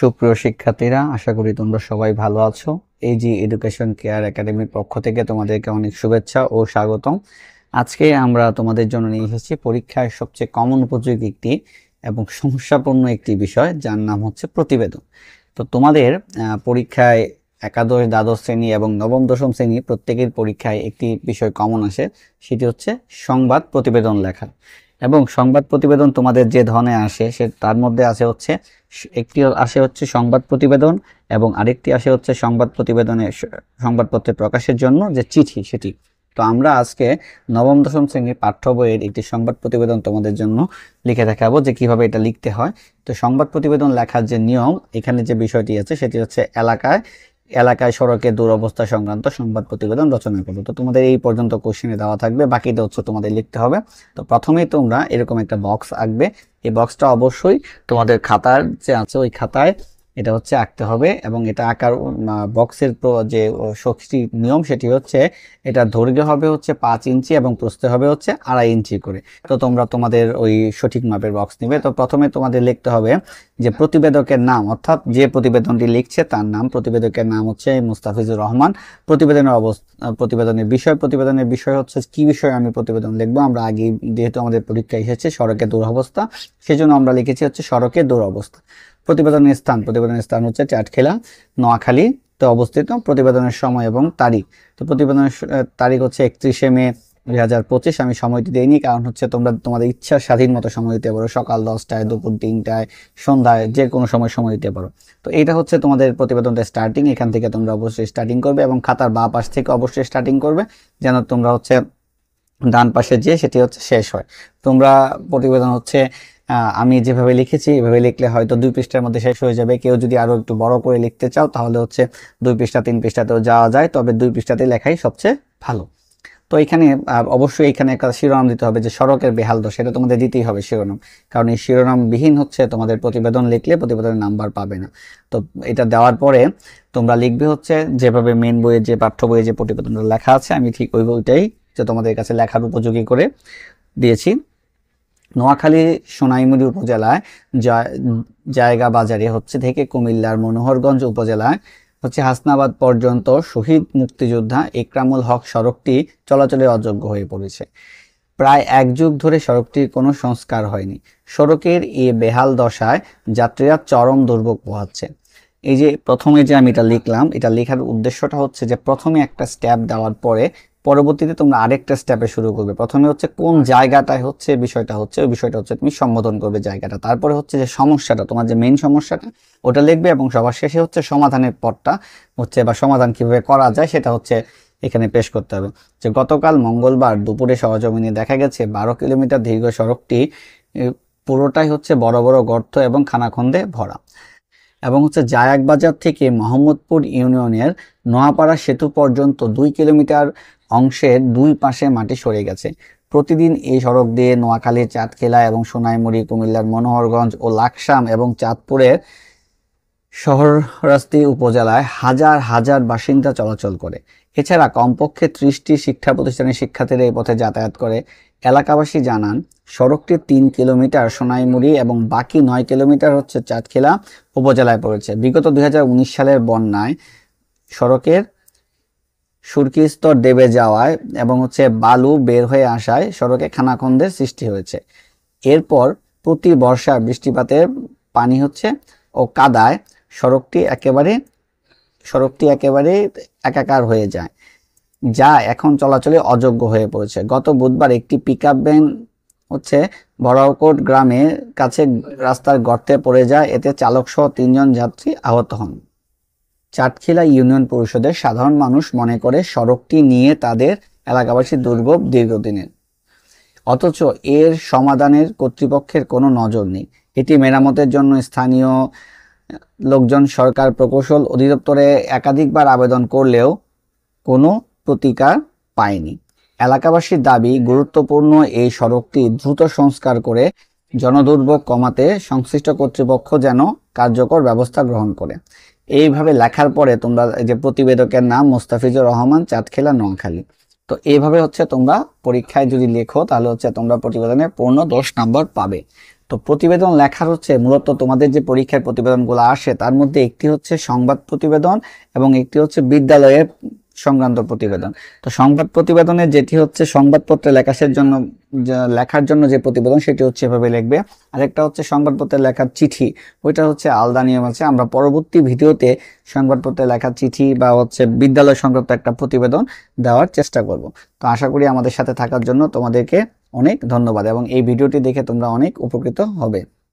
সুপ্রিয় শিক্ষার্থীরা, আশা করি তোমরা সবাই ভালো আছো। এজি এডুকেশন কেয়ার একাডেমির পক্ষ থেকে তোমাদেরকে অনেক শুভেচ্ছা ও স্বাগতম। আজকে আমরা তোমাদের জন্য নিয়ে এসেছি পরীক্ষায় সবচেয়ে কমন উপযোগী একটি এবং সমস্যাপূর্ণ একটি বিষয়, যার নাম হচ্ছে প্রতিবেদন। তো তোমাদের পরীক্ষায় একাদশ, দ্বাদশ শ্রেণী এবং নবম দশম শ্রেণী প্রত্যেকের পরীক্ষায় একটি বিষয় কমন আসে, সেটি হচ্ছে সংবাদ প্রতিবেদন লেখা। এবং সংবাদ প্রতিবেদন তোমাদের যে ধরনের আসে তার মধ্যে আছে হচ্ছে একটি আসে হচ্ছে সংবাদ প্রতিবেদন এবং আরেকটি আসে হচ্ছে সংবাদ প্রতিবেদনের সংবাদপত্রে প্রকাশের জন্য যে চিঠি, সেটি। তো আমরা আজকে নবম দশম শ্রেণীর পাঠ্য বইয়ের একটি সংবাদ প্রতিবেদন তোমাদের জন্য লিখে দেখাবো যে কিভাবে এটা লিখতে হয়। তো সংবাদ প্রতিবেদন লেখার যে নিয়ম, এখানে যে বিষয়টি আছে সেটি হচ্ছে এলাকায় সড়কের দুরবস্থা সংক্রান্ত সংবাদ প্রতিবেদন রচনা করবো। তো তোমাদের এই পর্যন্ত কোশ্চেনে দেওয়া থাকবে, বাকিটা হচ্ছে তোমাদের লিখতে হবে। তো প্রথমেই তোমরা এরকম একটা বক্স আঁকবে। এই বক্সটা অবশ্যই তোমাদের খাতার যে আছে ওই খাতায় এটা হচ্ছে আঁকতে হবে। এবং এটা আঁকার বক্সের যে নিয়ম সেটি হচ্ছে এটা দৈর্ঘ্য হবে হচ্ছে 5 ইঞ্চি এবং প্রস্থ হবে হচ্ছে 2.5 ইঞ্চি করে। তো তোমরা তোমাদের ওই সঠিক মাপের বক্স নিবে। তো প্রথমে তোমাদের লিখতে হবে যে প্রতিবেদকের নাম, অর্থাৎ যে প্রতিবেদনটি লিখছে তার নাম। প্রতিবেদকের নাম হচ্ছে মুস্তাফিজুর রহমান। প্রতিবেদনের বিষয় হচ্ছে কি বিষয় আমি প্রতিবেদন লিখবো। আমরা আগে যেহেতু আমাদের পরীক্ষায় এসেছে সড়কের দুরবস্থা, সেজন্য আমরা লিখেছি হচ্ছে সড়কের দুরবস্থা। প্রতিবেদনের স্থান হচ্ছে চাটখিলা, নোয়াখালীতে অবস্থিত। প্রতিবেদনের সময় এবং তারিখ, তো প্রতিবেদনের তারিখ হচ্ছে 31শে মে 2025। আমি সময়টি দেইনি, কারণ হচ্ছে তোমরা তোমাদের ইচ্ছা স্বাধীন মতো সময় দিতে পারো, সকাল 10টায়, দুপুর 3টায়, সন্ধ্যায়, যে কোনো সময় দিতে পারো। তো এইটা হচ্ছে তোমাদের প্রতিবেদনটা স্টার্টিং। এখান থেকে তোমরা অবশ্যই স্টার্টিং করবে এবং খাতার বাঁ পাশ থেকে অবশ্যই স্টার্টিং করবে, যেন তোমরা হচ্ছে ডান পাশে যে সেটি হচ্ছে শেষ হয়। তোমরা প্রতিবেদন হচ্ছে আমি যেভাবে লিখেছি এভাবে লিখলে হয়তো 2 পৃষ্ঠার মধ্যে শেষ হয়ে যাবে। কেউ যদি আরো একটু বড় করে লিখতে চাও তাহলে হচ্ছে 2 পৃষ্ঠা 3 পৃষ্ঠাতেও যাওয়া যায়, তবে 2 পৃষ্ঠাতে লেখাই সবচেয়ে ভালো। তো এখানে অবশ্যই এখানে একটা শিরোনাম দিতে হবে যে সড়কের বেহাল দশা, এটা তোমাদের দিতেই হবে শিরোনাম, কারণ এই শিরোনামবিহীন হচ্ছে তোমাদের প্রতিবেদন লিখলে প্রতিবেদনের নাম্বার পাবে না। তো এটা দেওয়ার পরে তোমরা লিখবে হচ্ছে যেভাবে মেন বইয়ে যে পাঠ্য বইয়ে যে প্রতিবেদনটা লেখা আছে, আমি ঠিক ওইটাই যে তোমাদের কাছে লেখার উপযোগী করে দিয়েছি। নোয়াখালী সোনাইমুড়ি উপজেলায় জায়গা বাজারে হচ্ছে থেকে কুমিল্লার মনোহরগঞ্জ উপজেলায় হচ্ছে হাসনাবাদ পর্যন্ত শহীদ মুক্তিযোদ্ধা ইকরামুল হক সড়কটি চলাচলে অযোগ্য হয়ে পড়েছে। প্রায় 1 যুগ ধরে সড়কটির কোনো সংস্কার হয়নি। সড়কের এই বেহাল দশায় যাত্রীরা চরম দুর্ভোগ পোহাচ্ছে। এই যে প্রথমে যে আমি এটা লিখলাম, এটা লেখার উদ্দেশ্যটা হচ্ছে যে প্রথমে একটা স্টেপ দেওয়ার পরে পরবর্তীতে তোমরা আরেকটা স্টেপে শুরু করবে। প্রথমে হচ্ছে কোন জায়গাটায় হচ্ছে বিষয়টা হচ্ছে, ওই বিষয়টা হচ্ছে তুমি সম্বোধন করবে জায়গাটা। তারপরে হচ্ছে যে সমস্যাটা, তোমার যে মেইন সমস্যাটা ওটা লিখবে, এবং সবার শেষে হচ্ছে সমাধানের পথটা হচ্ছে বা সমাধান কিভাবে করা যায় সেটা হচ্ছে এখানে পেশ করতে হবে। যে গতকাল মঙ্গলবার দুপুরে সরেজমিনে দেখা গেছে 12 কিলোমিটার দীর্ঘ সড়কটি পুরোটাই হচ্ছে বড় বড় গর্ত এবং খানাখন্দে ভরা, এবং হচ্ছে জায়াক বাজার থেকে মোহাম্মদপুর ইউনিয়নের নোয়াপাড়া সেতু পর্যন্ত 2 কিলোমিটার অংশের 2 পাশে মাটি সরে গেছে। প্রতিদিন এই সড়ক দিয়ে নোয়াখালীর চাঁদখিলা এবং সোনাইমুড়ি, কুমিল্লার মনোহরগঞ্জ ও লাকসাম এবং চাঁদপুরের শহররাস্তি উপজেলায় হাজার হাজার বাসিন্দা চলাচল করে। এছাড়া কমপক্ষে 30টি শিক্ষা প্রতিষ্ঠানের শিক্ষার্থীরা এই পথে যাতায়াত করে। এলাকাবাসী জানান, সড়কটি 3 কিলোমিটার সোনাইমুড়ি এবং বাকি 9 কিলোমিটার হচ্ছে চাঁদখিলা উপজেলায় পড়েছে। বিগত 2019 সালের বন্যায় সড়কের সুরকি স্তর দেবে যাওয়ায় এবং হচ্ছে বালু বের হয়ে আসায় সড়কে খানাখন্দের সৃষ্টি হয়েছে। এরপর প্রতি বর্ষা বৃষ্টিপাতের পানি হচ্ছে ও কাদায় সড়কটি একেবারে একাকার হয়ে যায়, যা এখন চলাচলে অযোগ্য হয়ে পড়েছে। গত বুধবার একটি পিকআপ ভ্যান হচ্ছে বড়াকোট গ্রামের কাছে রাস্তার গর্তে পড়ে যায়, এতে চালক সহ 3 জন যাত্রী আহত হন। চাটখিলা ইউনিয়ন পরিষদের সাধারণ মানুষ মনে করে সড়কটি নিয়ে তাদের এলাকাবাসীর দুর্ভোগ দীর্ঘদিনের, অথচ এর সমাধানের কর্তৃপক্ষের কোনো নজর নেই। এটি মেরামতের জন্য স্থানীয় লোকজন সরকার প্রকৌশল অধিদপ্তরে একাধিকবার আবেদন করলেও কোনো প্রতিকার পায়নি। এলাকাবাসীর দাবি, গুরুত্বপূর্ণ এই সড়কটি দ্রুত সংস্কার করে জনদুর্ভোগ কমাতে সংশ্লিষ্ট কর্তৃপক্ষ যেন কার্যকর ব্যবস্থা গ্রহণ করে। এইভাবে লেখার পরে তোমরা যে প্রতিবেদকের নাম মুস্তাফিজুর রহমান, চাঁদখিলা, নোয়াখালী। তো এইভাবে হচ্ছে তোমরা পরীক্ষায় যদি লেখো তাহলে হচ্ছে তোমরা প্রতিবেদনে পূর্ণ 10 নম্বর পাবে। তো প্রতিবেদন লেখার হচ্ছে মূলত তোমাদের যে পরীক্ষার প্রতিবেদনগুলো আসে তার মধ্যে একটি হচ্ছে সংবাদ প্রতিবেদন এবং একটি হচ্ছে বিদ্যালয়ের সংক্রান্ত প্রতিবেদন। তো সংবাদ প্রতিবেদনে যেটি হচ্ছে সংবাদপত্রে লেখার জন্য যে প্রতিবেদন সেটি হচ্ছে এভাবে লিখবে। আরেকটা হচ্ছে সংবাদপত্রে লেখার চিঠি, ওইটা হচ্ছে আলাদা নিয়ম আছে। আমরা পরবর্তী ভিডিওতে সংবাদপত্রে লেখার চিঠি বা হচ্ছে বিদ্যালয় সংক্রান্ত একটা প্রতিবেদন দেওয়ার চেষ্টা করব। তো আশা করি আমাদের সাথে থাকার জন্য তোমাদেরকে অনেক ধন্যবাদ এবং এই ভিডিওটি দেখে তোমরা অনেক উপকৃত হবে।